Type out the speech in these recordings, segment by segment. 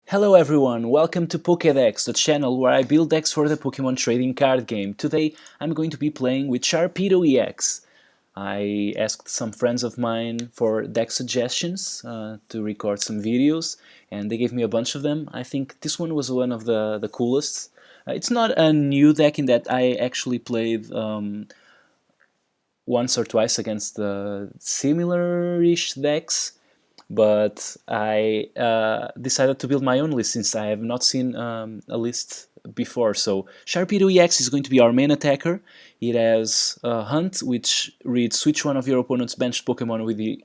Hello everyone, welcome to Pokédex, the channel where I build decks for the Pokemon trading card game. Today I'm going to be playing with Sharpedo EX. I asked some friends of mine for deck suggestions to record some videos, and they gave me a bunch of them. I think this one was one of the coolest. It's not a new deck in that I actually played once or twice against the similar-ish decks, but I decided to build my own list since I have not seen a list before. So Sharpedo EX is going to be our main attacker. It has Hunt, which reads switch one of your opponent's benched Pokemon with the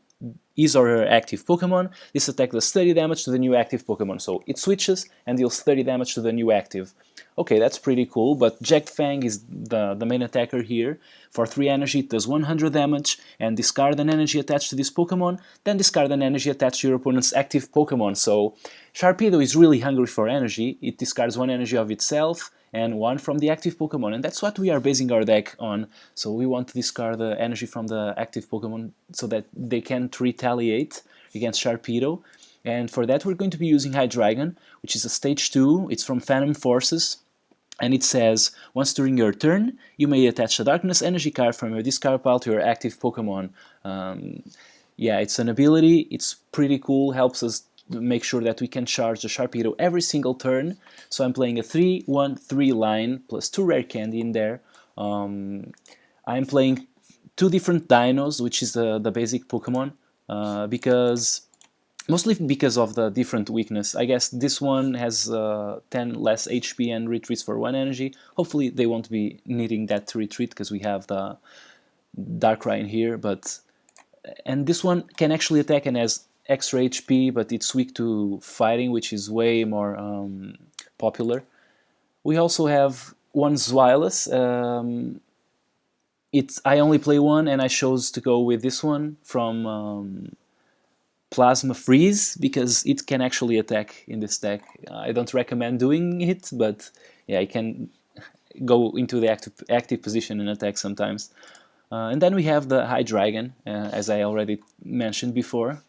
his or her active Pokemon. This attack does 30 damage to the new active Pokemon, so it switches and deals 30 damage to the new active. Okay, that's pretty cool, but Jack Fang is the main attacker here. For 3 energy it does 100 damage, and discard an energy attached to this Pokemon, then discard an energy attached to your opponent's active Pokemon. So Sharpedo is really hungry for energy. It discards 1 energy of itself, and 1 from the active Pokemon, and that's what we are basing our deck on. So we want to discard the energy from the active Pokemon so that they can't retaliate against Sharpedo, and for that we're going to be using Hydreigon, which is a stage 2, it's from Phantom Forces, and it says, once during your turn, you may attach a Darkness Energy card from your discard pile to your active Pokemon. Yeah, it's an ability, it's pretty cool, helps us make sure that we can charge the Sharpedo every single turn. So I'm playing a 3-1-3 line plus 2 rare candy in there. I'm playing 2 different dinos, which is the basic Pokemon, because mostly because of the different weakness. I guess this one has 10 less HP and retreats for 1 energy. Hopefully they won't be needing that to retreat because we have the Darkrai in here, and this one can actually attack and has extra HP, but it's weak to fighting, which is way more popular. We also have one Zweilous. I only play one, and I chose to go with this one from Plasma Freeze because it can actually attack in this deck. I don't recommend doing it, but yeah, it can go into the active position and attack sometimes. And then we have the Hydreigon, as I already mentioned before.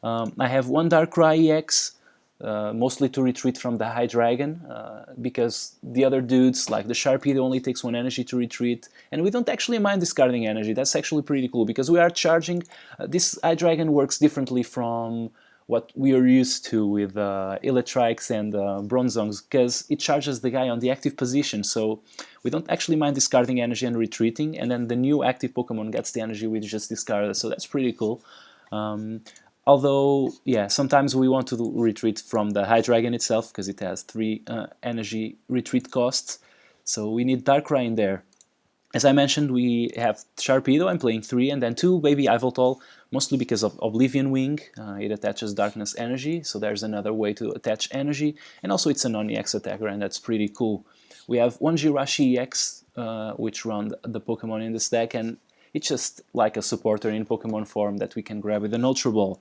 I have one Darkrai EX, mostly to retreat from the Hydreigon, because the other dudes, like the Sharpedo, only takes 1 energy to retreat, and we don't actually mind discarding energy. That's actually pretty cool, because we are charging. This Hydreigon works differently from what we are used to with Electrikes and Bronzongs, because it charges the guy on the active position, so we don't actually mind discarding energy and retreating, and then the new active Pokemon gets the energy we just discarded, so that's pretty cool. Although, yeah, sometimes we want to retreat from the Hydreigon itself because it has 3 energy retreat costs, so we need Darkrai in there. As I mentioned, we have Sharpedo, I'm playing 3, and then 2 Baby Yveltal, mostly because of Oblivion Wing. It attaches Darkness Energy, so there's another way to attach energy, and also it's a non-EX attacker, and that's pretty cool. We have one Jirachi EX, which run the Pokemon in this deck, and it's just like a supporter in Pokemon form that we can grab with an Ultra Ball.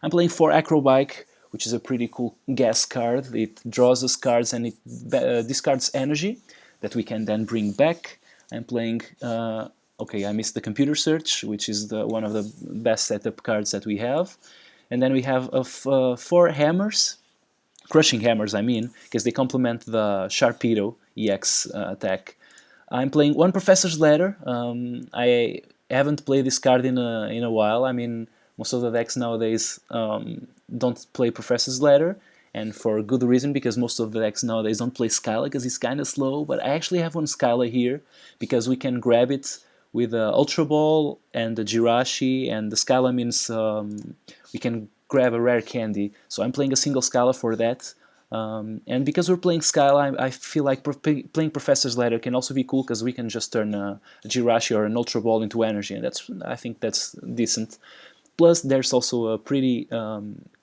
I'm playing 4 Acrobike, which is a pretty cool gas card. It draws us cards and it discards energy that we can then bring back. I'm playing, okay, I missed the Computer Search, which is one of the best setup cards that we have. And then we have 4 Hammers, Crushing Hammers I mean, because they complement the Sharpedo EX attack. I'm playing one Professor's Ladder. I haven't played this card in a while. I mean, most of the decks nowadays don't play Professor's Ladder, and for good reason, because most of the decks nowadays don't play Skyla because it's kind of slow, but I actually have one Skyla here because we can grab it with the Ultra Ball and the Jirachi, and the Skyla means we can grab a rare candy. So I'm playing a single Skyla for that. And because we're playing Skyla, I feel like playing Professor's Ladder can also be cool because we can just turn a Jirachi or an Ultra Ball into energy, and I think that's decent. Plus, there's also a pretty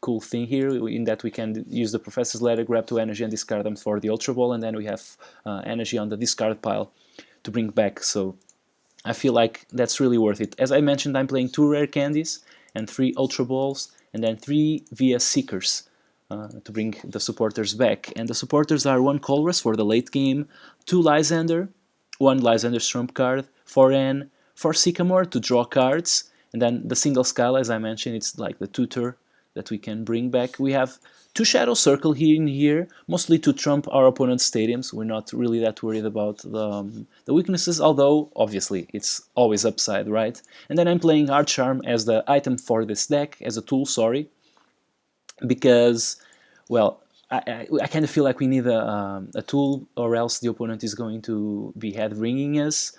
cool thing here in that we can use the Professor's Ladder, grab 2 energy and discard them for the Ultra Ball, and then we have energy on the discard pile to bring back. So I feel like that's really worth it. As I mentioned, I'm playing 2 rare candies and 3 Ultra Balls, and then 3 VS Seekers to bring the supporters back. And the supporters are 1 Colress for the late game, 2 Lysander, 1 Lysander Trump card, 4 Sycamore to draw cards, and then the single Skyla, as I mentioned, it's like the tutor that we can bring back. We have 2 Shadow Circle here in here, mostly to trump our opponent's stadiums. We're not really that worried about the weaknesses, although obviously it's always upside, right? And then I'm playing Art Charm as the item for this deck, as a tool, sorry, because, well, I kind of feel like we need a tool, or else the opponent is going to be head ringing us,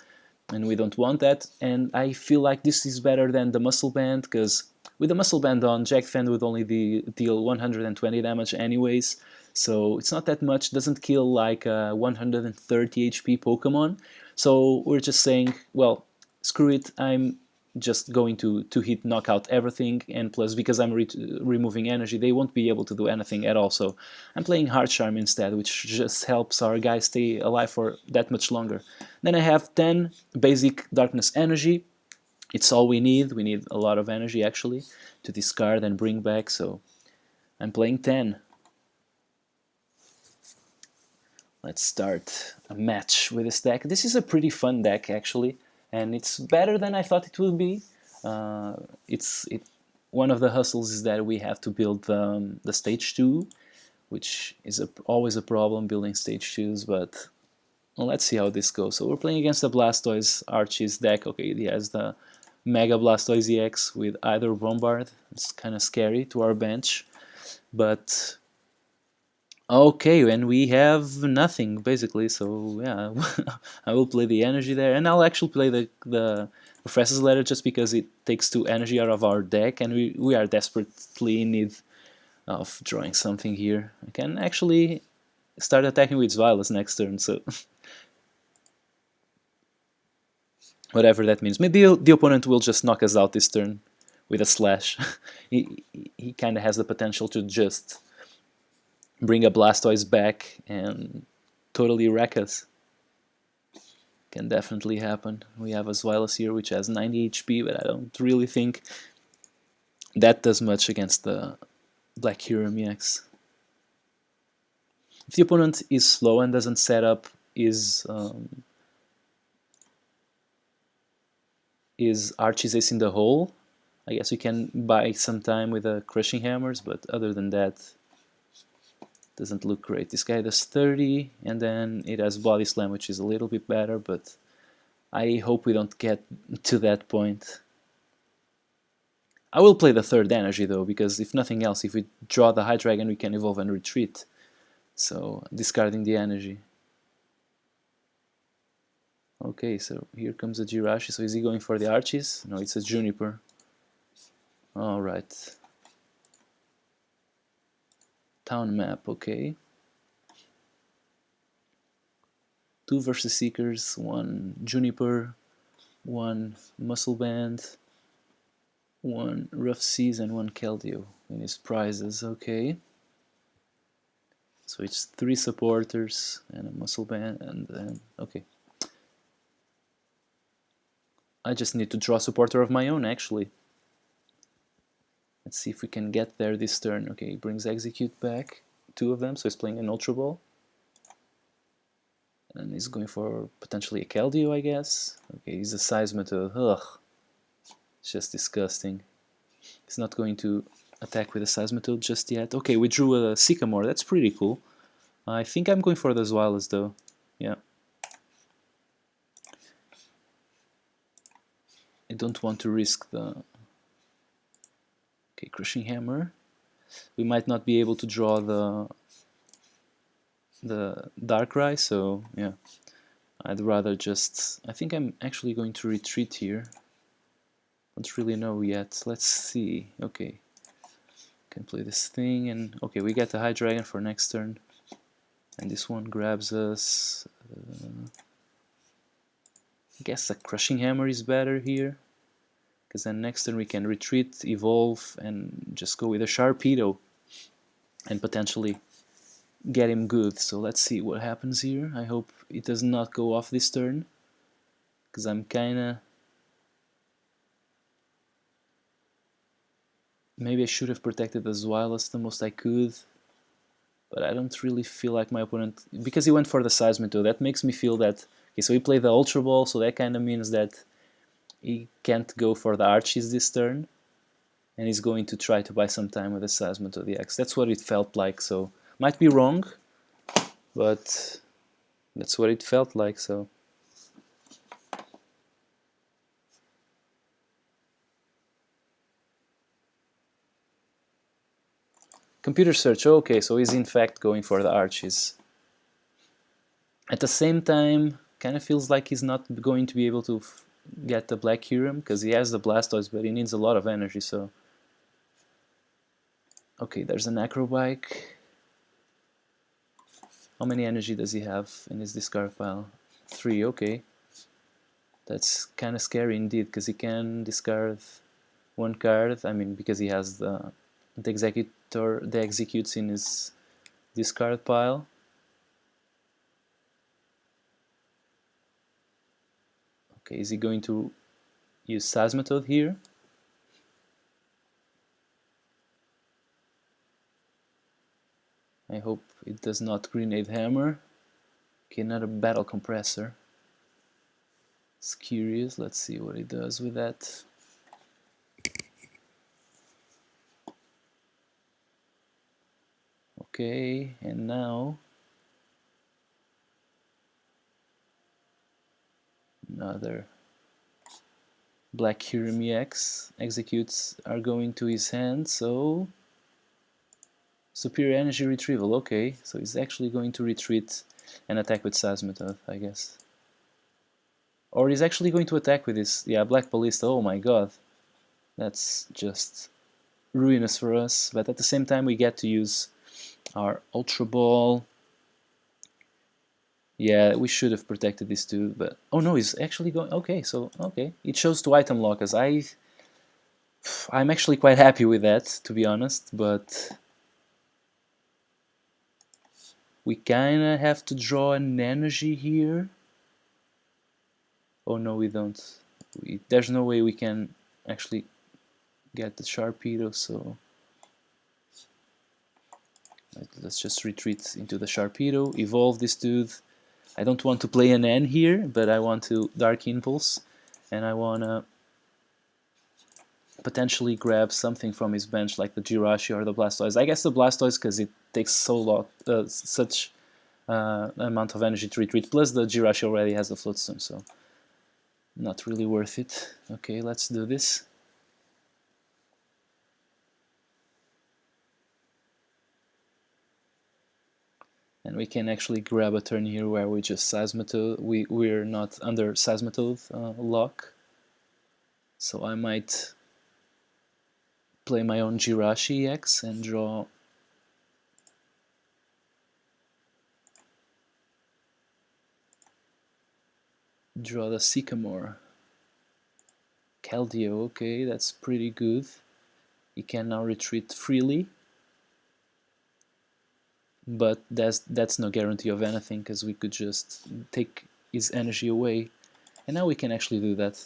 and we don't want that. And I feel like this is better than the Muscle Band, because with the Muscle Band on, Jack Fan would only deal 120 damage anyways, so it's not that much, doesn't kill like a 130 HP Pokemon. So we're just saying, well, screw it, I'm just going to hit knockout everything, and plus because I'm removing energy, they won't be able to do anything at all. So I'm playing Heart Charm instead, which just helps our guy stay alive for that much longer. Then I have 10 basic Darkness Energy. It's all we need. We need a lot of energy actually to discard and bring back, so I'm playing 10. Let's start a match with this deck. This is a pretty fun deck actually, and it's better than I thought it would be. One of the hustles is that we have to build the stage 2, which is always a problem, building stage 2s, but well, let's see how this goes. So we're playing against the Blastoise Archie's deck. Okay, he has the Mega Blastoise EX with either Bombard. It's kind of scary to our bench, but okay, and we have nothing basically, so yeah, I will play the energy there, and I'll actually play the Professor's Letter just because it takes 2 energy out of our deck, and we are desperately in need of drawing something here. I can actually start attacking with Zweilous next turn, so whatever that means. Maybe the opponent will just knock us out this turn with a Slash. he kind of has the potential to just bring a Blastoise back and totally wreck us. Can definitely happen. We have a Zweilous here which has 90 HP, but I don't really think that does much against the Black Hero EX. If the opponent is slow and doesn't set up his Archie's Ace in the hole, I guess we can buy some time with the Crushing Hammers, but other than that, doesn't look great. This guy does 30, and then it has Body Slam, which is a little bit better, but I hope we don't get to that point. I will play the 3rd energy though, because if nothing else, if we draw the Hydreigon, we can evolve and retreat. So, discarding the energy. Okay, so here comes a Jirachi. So is he going for the Archies? No, it's a Juniper. Alright. Town map, okay. 2 Versus Seekers, 1 Juniper, 1 Muscle Band, 1 Rough Seas, and 1 Keldeo in his prizes, okay. So it's 3 supporters and a Muscle Band, and then, okay. I just need to draw a supporter of my own, actually. Let's see if we can get there this turn. Okay, he brings Execute back, 2 of them, so he's playing an Ultra Ball. And he's going for potentially a Keldeo, I guess. Okay, he's a Seismitoad. Ugh. It's just disgusting. He's not going to attack with a Seismitoad just yet. Okay, we drew a Sycamore. That's pretty cool. I think I'm going for the Zweilous, though. Yeah. I don't want to risk the... Okay, Crushing Hammer. We might not be able to draw the Darkrai, so yeah. I'd rather just... I think I'm actually going to retreat here. Don't really know yet. Let's see. Okay. Can play this thing, and... Okay, we get the Hydreigon for next turn. And this one grabs us... I guess a Crushing Hammer is better here, because then next turn we can retreat, evolve, and just go with a Sharpedo and potentially get him good. So let's see what happens here. I hope it does not go off this turn, because I'm kinda... Maybe I should have protected the Zweilous the most I could, but I don't really feel like my opponent... Because he went for the Seismitoad, that makes me feel that... Okay, so he played the Ultra Ball, so that kind of means that he can't go for the Archies this turn. and he's going to try to buy some time with the Seismitoad EX. That's what it felt like, so might be wrong, but that's what it felt like. So computer search, okay, so he's in fact going for the arches. At the same time, kind of feels like he's not going to be able to get the Black Kyurem, because he has the Blastoise, but he needs a lot of energy, so... Okay, there's an Acrobike. How many energy does he have in his discard pile? 3, okay. That's kind of scary indeed, because he can discard one card, I mean, because he has the executes in his discard pile. Okay, is he going to use Seismitoad here? I hope it does not Grenade Hammer. Okay, another Battle Compressor. It's curious, let's see what it does with that. Okay, and now another Black Kyurem EX. Executes are going to his hand, so Superior Energy Retrieval, okay, so he's actually going to retreat and attack with Seismitoad, I guess. Or he's actually going to attack with his, yeah, Black Ballista, oh my god. That's just ruinous for us, but at the same time we get to use our Ultra Ball. Yeah, we should have protected this dude, but... Oh no, he's actually going... Okay, so, okay. It chose to item lock us. I'm actually quite happy with that, to be honest, but... We kinda have to draw an energy here. Oh no, we don't. There's no way we can actually get the Sharpedo, so... Let's just retreat into the Sharpedo, evolve this dude. I don't want to play an N here, but I want to Dark Impulse, and I wanna potentially grab something from his bench like the Jirachi or the Blastoise. I guess the Blastoise because it takes such amount of energy to retreat, plus the Jirachi already has the Floatstone, so not really worth it. Okay, let's do this. And we can actually grab a turn here where we just Seismitoad, we're not under Seismitoad lock. So I might play my own Jirachi EX and draw the Sycamore. Keldeo, okay, that's pretty good. He can now retreat freely. But that's no guarantee of anything, because we could just take his energy away. And now we can actually do that.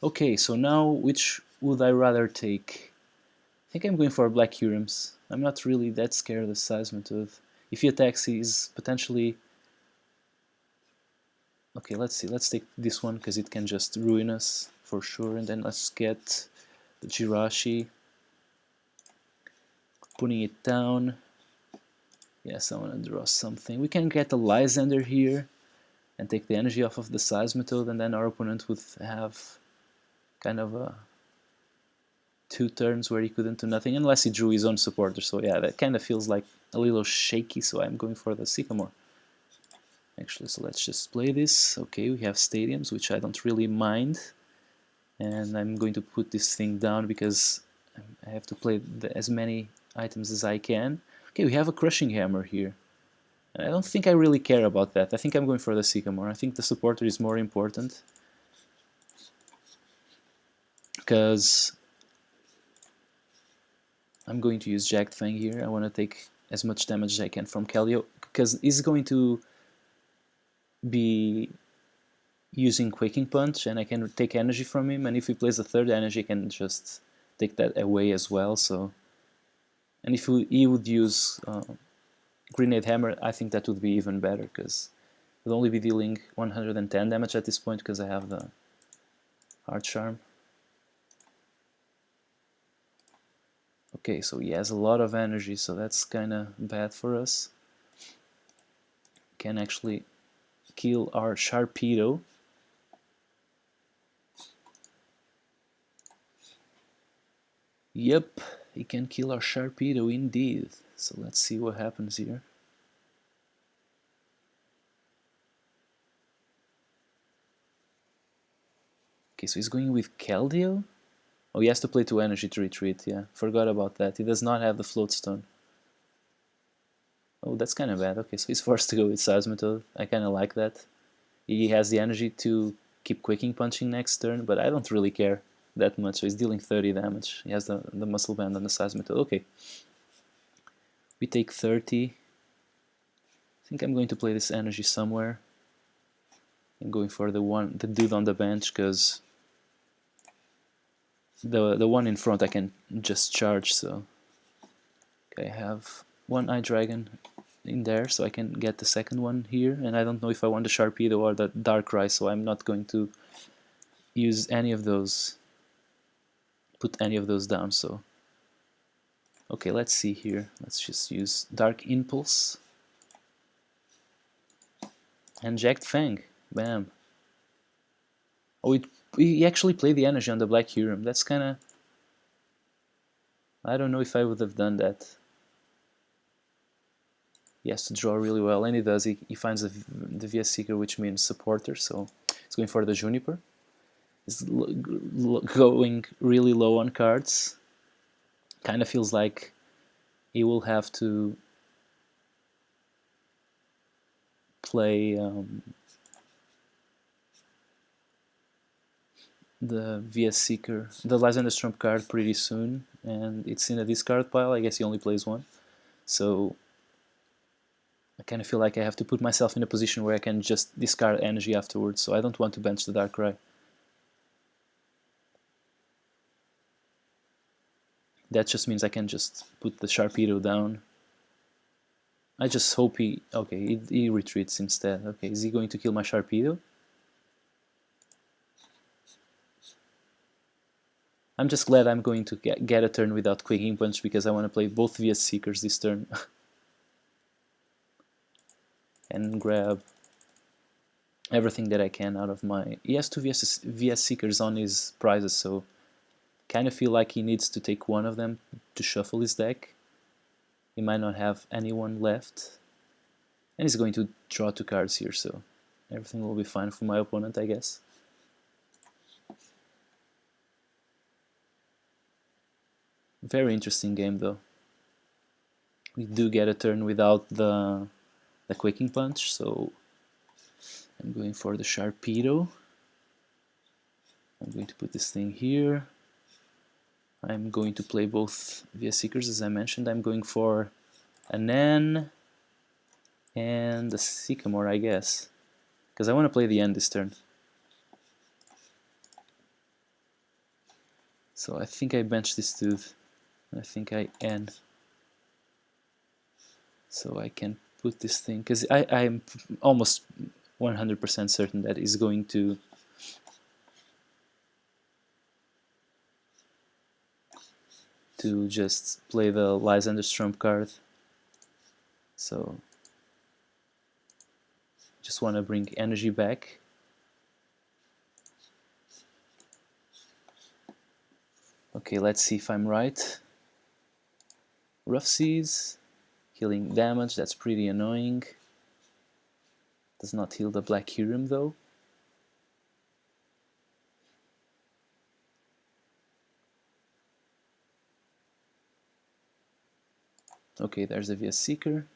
Okay, so now which would I rather take? I think I'm going for Black Kyurems. I'm not really that scared of Seismitoad. If he attacks, he's potentially... Okay, let's see. Let's take this one, because it can just ruin us for sure. And then let's get the Jirachi. Putting it down. Yes, I want to draw something. We can get a Lysander here and take the energy off of the Seismitoad, and then our opponent would have kind of a 2 turns where he couldn't do nothing, unless he drew his own supporter. So yeah, that kind of feels like a little shaky, so I'm going for the Sycamore. Actually, so let's just play this. Okay, we have Stadiums, which I don't really mind. And I'm going to put this thing down because I have to play as many items as I can. Okay, we have a Crushing Hammer here. And I don't think I really care about that. I think I'm going for the Sycamore. I think the supporter is more important. Because I'm going to use Jagged Fang here. I want to take as much damage as I can from Keldeo, because he's going to be using Quaking Punch, and I can take energy from him, and if he plays a third energy, I can just take that away as well. So, and if he would use Grenade Hammer, I think that would be even better, because I'll only be dealing 110 damage at this point, because I have the Hard Charm. Okay, so he has a lot of energy, so that's kinda bad for us. Can actually kill our Sharpedo. Yep, he can kill our Sharpedo indeed. So let's see what happens here. Okay, so he's going with Keldeo? Oh, he has to play 2 energy to retreat, yeah. Forgot about that. He does not have the Float Stone. Oh, that's kind of bad. Okay, so he's forced to go with Seismitoad. I kind of like that. He has the energy to keep Quicking Punching next turn, but I don't really care that much. So he's dealing 30 damage. He has the Muscle Band and the Seismitoad. Okay. We take 30. I think I'm going to play this energy somewhere. I'm going for the dude on the bench, because the one in front I can just charge, so okay, I have one Hydreigon in there, so I can get the second one here, and I don't know if I want the Sharpedo or the Darkrai, so I'm not going to use any of those, put any of those down. So okay, let's see here, let's just use Dark Impulse and Jagged Fang. Bam. Oh, he actually played the energy on the Black Huron. That's kinda, I don't know if I would have done that. He has to draw really well, and he does. He finds the VS Seeker, which means supporter, so he's going for the Juniper. He's going really low on cards. Kind of feels like he will have to play the VS Seeker, the Lysander Trump card pretty soon, and it's in a discard pile. I guess he only plays one, so I kind of feel like I have to put myself in a position where I can just discard energy afterwards, so I don't want to bench the Darkrai. That just means I can just put the Sharpedo down. I just hope he... Okay, he retreats instead. Okay, is he going to kill my Sharpedo? I'm just glad I'm going to get a turn without Quicking Punch, because I want to play both VS Seekers this turn. And grab everything that I can out of my... He has 2 VS Seekers on his prizes, so kind of feel like he needs to take one of them to shuffle his deck. He might not have anyone left. And he's going to draw 2 cards here, so everything will be fine for my opponent, I guess. Very interesting game, though. We do get a turn without the Quicking Punch, so I'm going for the Sharpedo. I'm going to put this thing here. I'm going to play both VS Seekers, as I mentioned. I'm going for an N and a Sycamore, I guess, because I want to play the N this turn. So I think I bench this dude. I think I N. So I can put this thing, because I'm almost 100% certain that he's going to just play the Lysander Trump card. So just want to bring energy back. Okay, let's see if I'm right. Rough Seas, healing damage, that's pretty annoying. Does not heal the Black Huron though. Okay, there's the VS Seeker.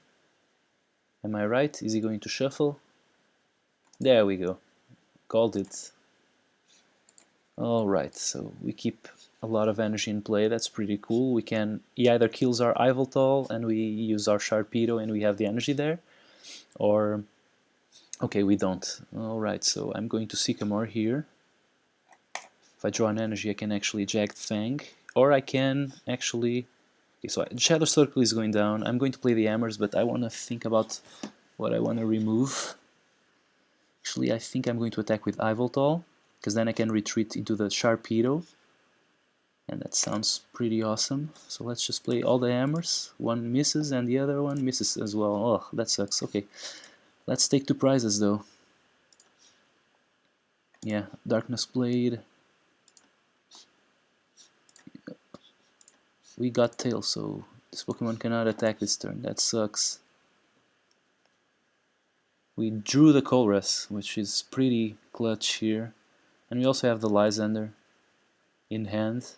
Am I right? Is he going to shuffle? There we go. Called it. Alright, so we keep a lot of energy in play. That's pretty cool. We can... He either kills our Yveltal and we use our Sharpedo and we have the energy there, or... Okay, we don't. Alright, so I'm going to Sycamore here. If I draw an energy, I can actually Jagged Fang, or I can actually... Okay, so Shadow Circle is going down. I'm going to play the Hammers, but I want to think about what I want to remove. Actually, I think I'm going to attack with Yveltal, because then I can retreat into the Sharpedo. And that sounds pretty awesome. So let's just play all the hammers. One misses and the other one misses as well. Oh, that sucks. Okay, let's take 2 prizes though. Yeah, Darkness Blade. We got Tail, so this Pokemon cannot attack this turn. That sucks. We drew the Colress, which is pretty clutch here. And we also have the Lysander in hand.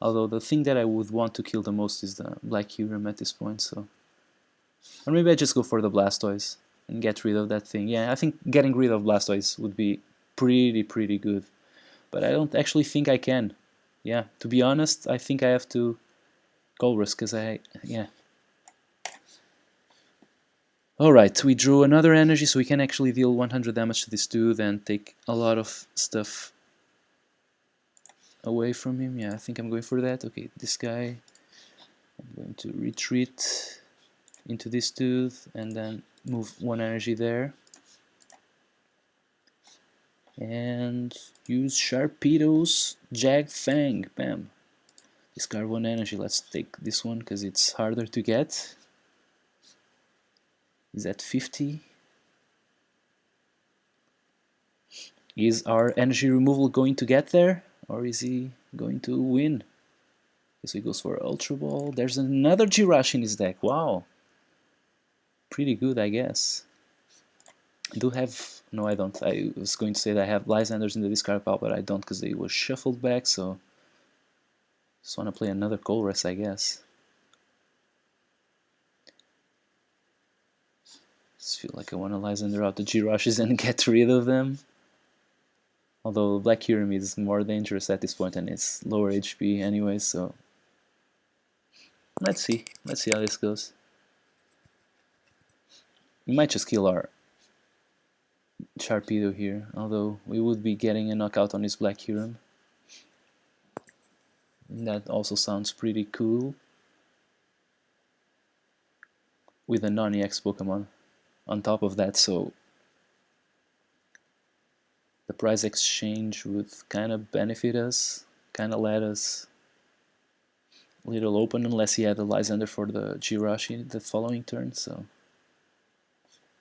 Although the thing that I would want to kill the most is the Black Huron at this point, so... Or maybe I just go for the Blastoise and get rid of that thing. Yeah, I think getting rid of Blastoise would be pretty good. But I don't actually think I can. Yeah, to be honest, I think I have to Colress, because yeah. Alright, we drew another energy, so we can actually deal 100 damage to this dude and take a lot of stuff away from him. Yeah, I think I'm going for that. Okay, this guy, I'm going to retreat into this dude and then move 1 energy there. And use Sharpedo's Jag Fang. Bam. Discard 1 energy. Let's take this one because it's harder to get. Is that 50? Is our energy removal going to get there? Or is he going to win? So he goes for Ultra Ball. There's another Jirachi in his deck. Wow. Pretty good, I guess. I do have... No, I don't. I was going to say that I have Lysanders in the discard pile, but I don't because they were shuffled back, so... Just want to play another Colress, I guess. Just feel like I want to Lysander out the Jirachis and get rid of them. Although Black Kyurem is more dangerous at this point and it's lower HP anyway, so... Let's see. Let's see how this goes. We might just kill our Sharpedo here, although we would be getting a knockout on his Black Kyurem. That also sounds pretty cool. With a non-EX Pokemon on top of that, so the prize exchange would kind of benefit us, kind of let us a little open, unless he had a Lysander for the Jirachi the following turn. So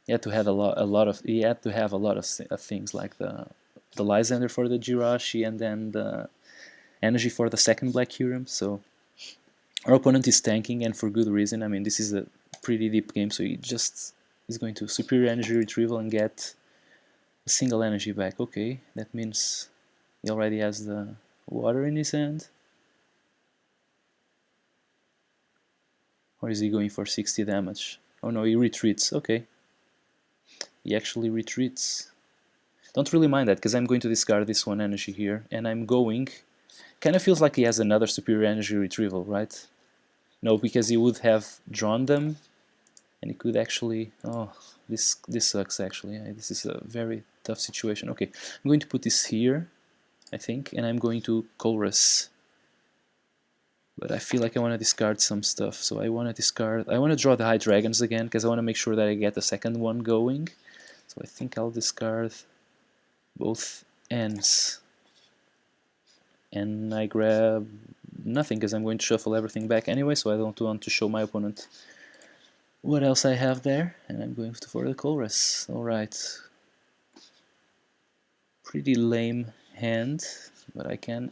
he had to have a lot of things like the Lysander for the Jirachi and then the energy for the second Black Kyurem. So our opponent is tanking, and for good reason. I mean, this is a pretty deep game, so he just is going to superior energy retrieval and get a single energy back. Okay, that means he already has the water in his hand. Or is he going for 60 damage? Oh no, he retreats. Okay. He actually retreats. Don't really mind that, because I'm going to discard this 1 energy here, and I'm going... Kind of feels like he has another superior energy retrieval, right? No, because he would have drawn them, and he could actually... Oh, this sucks actually. This is a very tough situation. Okay, I'm going to put this here, I think, and I'm going to Colress. But I feel like I want to discard some stuff, so I want to draw the Hydreigons again, because I want to make sure that I get the second one going. So I think I'll discard both ends. And I grab nothing, because I'm going to shuffle everything back anyway, so I don't want to show my opponent what else I have there. And I'm going for the Colress. Alright. Pretty lame hand, but I can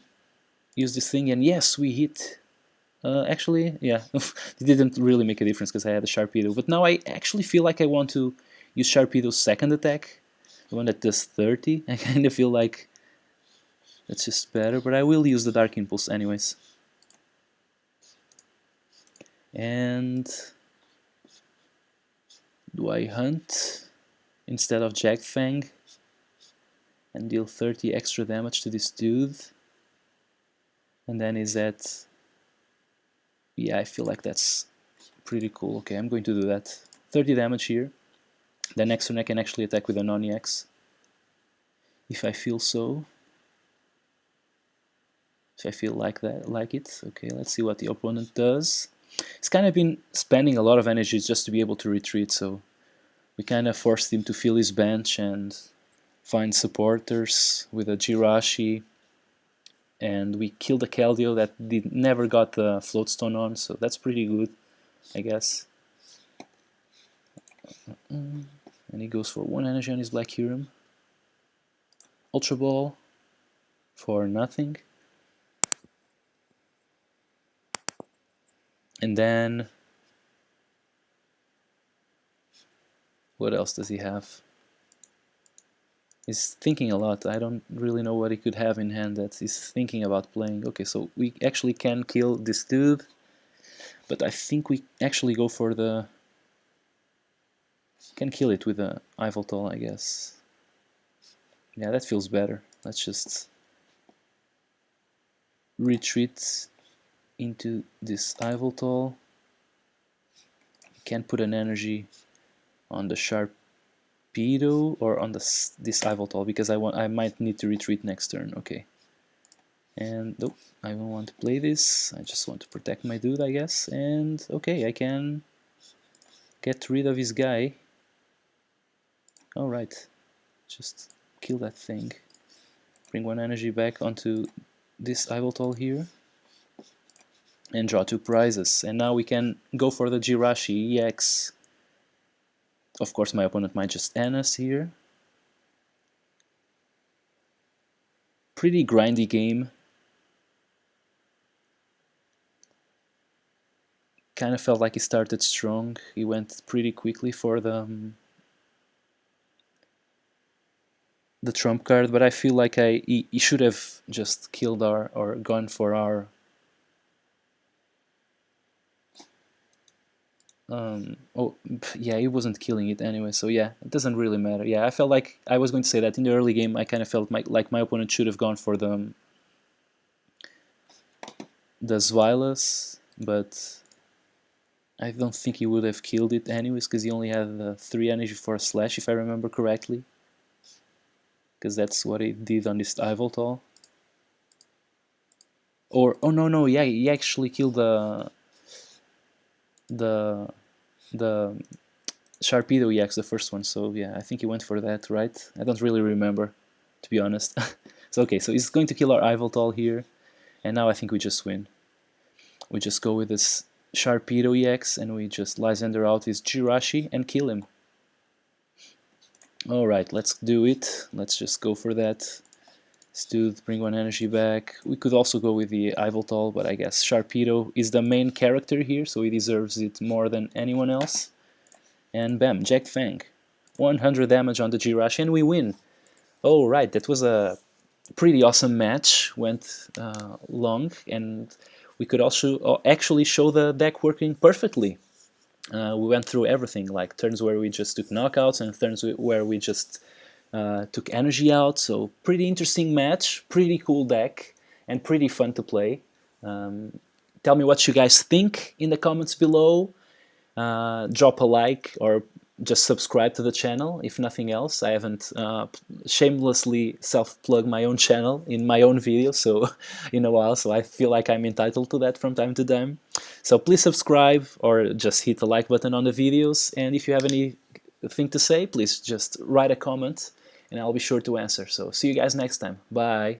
use this thing, and yes, we hit. Actually, yeah, it didn't really make a difference because I had a Sharpedo, but now I actually feel like I want to use Sharpedo's second attack, the one that does 30. I kind of feel like that's just better, but I will use the Dark Impulse anyways. And do I hunt instead of Jag Fang and deal 30 extra damage to this dude? And then is that... Yeah, I feel like that's pretty cool. Okay, I'm going to do that. 30 damage here. Then next turn I can actually attack with a non-EX, if I feel so. If I feel like it. Okay, let's see what the opponent does. He's kind of been spending a lot of energy just to be able to retreat, so we kind of forced him to fill his bench and find supporters with a Jirachi. and we killed a Keldeo that never got the Float Stone on, so that's pretty good, I guess. And he goes for 1 energy on his Black Huron. Ultra Ball for nothing. And then what else does he have? He's thinking a lot. I don't really know what he could have in hand that he's thinking about playing. Okay, so we actually can kill this dude, but I think we actually go for the... Can kill it with a Yveltal, I guess. Yeah, that feels better. Let's just retreat into this Yveltal. Can't put an energy on the Sharpedo or on this Yveltal because I might need to retreat next turn. Okay. And nope, I don't want to play this. I just want to protect my dude, I guess. And okay, I can get rid of his guy. Alright, just kill that thing. Bring 1 energy back onto this Yveltal here. And draw 2 prizes. And now we can go for the Jirachi EX. Of course, my opponent might just end us here. Pretty grindy game. Kind of felt like he started strong. He went pretty quickly for the trump card, but I feel like he should have just killed our, or gone for our oh yeah, he wasn't killing it anyway, so yeah, it doesn't really matter. Yeah, I felt like I was going to say that in the early game I kind of felt like my opponent should have gone for the Zweilous, but I don't think he would have killed it anyways because he only had 3 energy for a slash, if I remember correctly, because that's what he did on this Yveltal. Or oh no, yeah, he actually killed the Sharpedo EX, the first one, so yeah, I think he went for that, right? I don't really remember, to be honest. So okay, so he's going to kill our Yveltal here, and now I think we just win. We just go with this Sharpedo EX, and we just Lysander out his Jirachi and kill him. Alright, let's do it. Let's just go for that. Dude, bring 1 energy back. We could also go with the Yveltal, but I guess Sharpedo is the main character here, so he deserves it more than anyone else. And bam, Jack Fang. 100 damage on the Jirachi, and we win. Alright, that was a pretty awesome match. Went long, and we could also actually show the deck working perfectly. We went through everything, like turns where we just took knockouts and turns where we just took energy out. So pretty interesting match, pretty cool deck, and pretty fun to play. Tell me what you guys think in the comments below. Drop a like or just subscribe to the channel if nothing else. I haven't shamelessly self-plugged my own channel in my own videos so in a while, so I feel like I'm entitled to that from time to time. So please subscribe or just hit the like button on the videos, and if you have anything to say, please just write a comment and I'll be sure to answer. So see you guys next time. Bye.